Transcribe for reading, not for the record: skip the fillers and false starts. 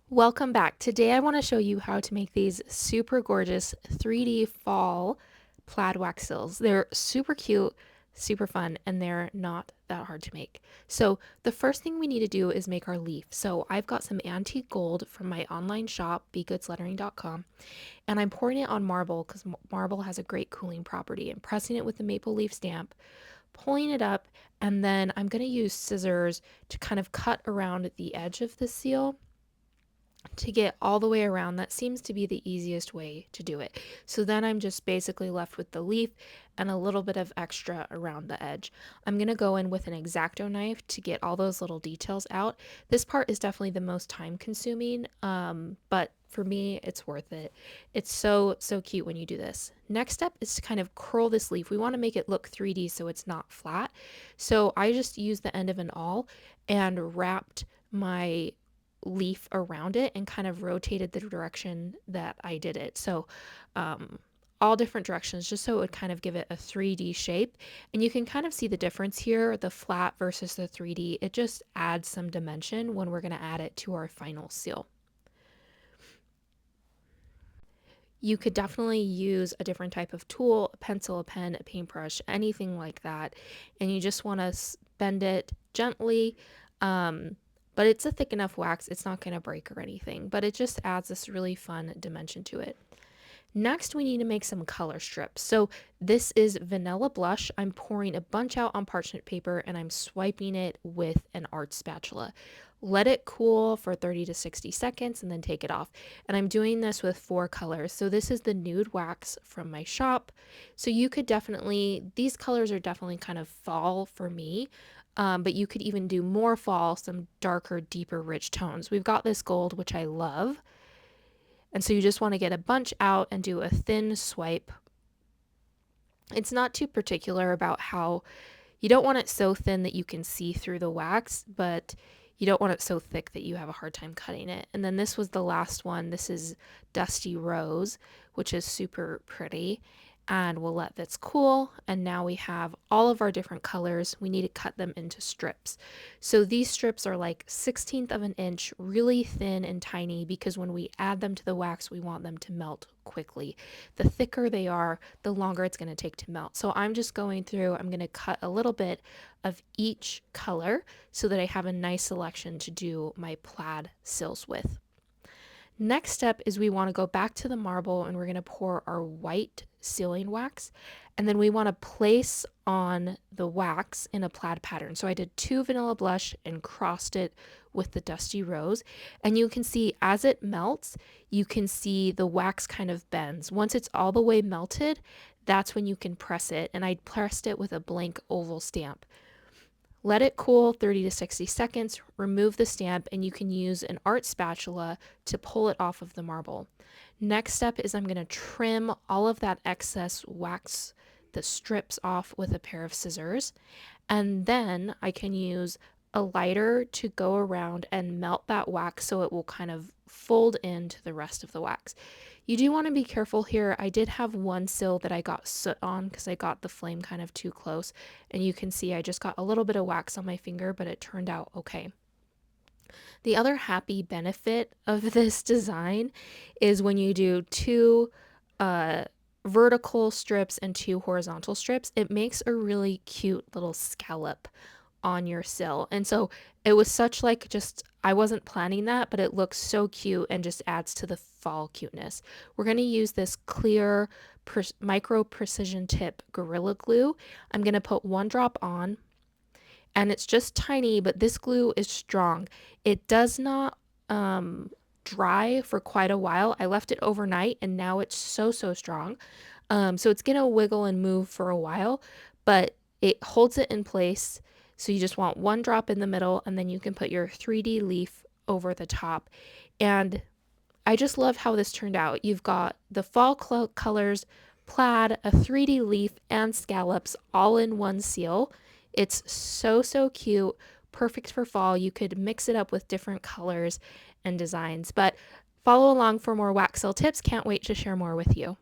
Welcome back. Today I want to show you how to make these super gorgeous 3D fall plaid wax sills. They're super cute, super fun, and they're not that hard to make. So the first thing we need to do is make our leaf. So I've got some antique gold from my online shop, begoodslettering.com, and I'm pouring it on marble because marble has a great cooling property. I'm pressing it with the maple leaf stamp, pulling it up, and then I'm going to use scissors to kind of cut around the edge of the seal to get all the way around. That seems to be the easiest way to do it. So then I'm just basically left with the leaf and a little bit of extra around the edge. I'm going to go in with an X-Acto knife to get all those little details out. This part is definitely the most time consuming, but for me, it's worth it. It's so cute when you do this. Next step is to kind of curl this leaf. We want to make it look 3D so it's not flat. So I just used the end of an awl and wrapped my leaf around it and kind of rotated the direction that I did it. So all different directions just so it would kind of give it a 3D shape. And you can kind of see the difference here, the flat versus the 3D. It just adds some dimension when we're going to add it to our final seal. You could definitely use a different type of tool, a pencil, a pen, a paintbrush, anything like that. And you just want to bend it gently. But it's a thick enough wax, it's not going to break or anything, but it just adds this really fun dimension to it. Next, we need to make some color strips. So this is vanilla blush. I'm pouring a bunch out on parchment paper and I'm swiping it with an art spatula. Let it cool for 30 to 60 seconds and then take it off. And I'm doing this with 4 colors. So this is the nude wax from my shop. So you could definitely, these colors are definitely kind of fall for me. But you could even do more fall, some darker, deeper, rich tones. We've got this gold, which I love. And so you just want to get a bunch out and do a thin swipe. It's not too particular about how, you don't want it so thin that you can see through the wax, but you don't want it so thick that you have a hard time cutting it. And then this was the last one. This is Dusty Rose, which is super pretty. And we'll let this cool. And now we have all of our different colors. We need to cut them into strips. So these strips are like 1/16 of an inch, really thin and tiny, because when we add them to the wax, we want them to melt quickly. The thicker they are, the longer it's going to take to melt. So I'm just going through, I'm going to cut a little bit of each color so that I have a nice selection to do my plaid sills with. Next step is we want to go back to the marble and we're going to pour our white sealing wax, and then we want to place on the wax in a plaid pattern. So I did 2 vanilla blush and crossed it with the Dusty Rose, and you can see as it melts, you can see the wax kind of bends. Once it's all the way melted, that's when you can press it, and I pressed it with a blank oval stamp. Let it cool 30 to 60 seconds, remove the stamp, and you can use an art spatula to pull it off of the marble. Next step is I'm going to trim all of that excess wax, the strips, off with a pair of scissors, and then I can use a lighter to go around and melt that wax so it will kind of fold into the rest of the wax. You do want to be careful here. I did have one sill that I got soot on because I got the flame kind of too close, and you can see I just got a little bit of wax on my finger, but it turned out okay. The other happy benefit of this design is when you do 2 vertical strips and 2 horizontal strips, it makes a really cute little scallop on your sill. And so it was such like, just, I wasn't planning that, but it looks so cute and just adds to the fall cuteness. We're going to use this clear micro precision tip Gorilla Glue. I'm going to put 1 drop on, and it's just tiny, but this glue is strong. It does not dry for quite a while. I left it overnight and now it's so strong. So it's gonna wiggle and move for a while, but it holds it in place. So you just want 1 drop in the middle, and then you can put your 3D leaf over the top. And I just love how this turned out. You've got the fall colors, plaid, a 3D leaf, and scallops all in one seal. It's so cute, perfect for fall. You could mix it up with different colors and designs. But follow along for more wax seal tips. Can't wait to share more with you.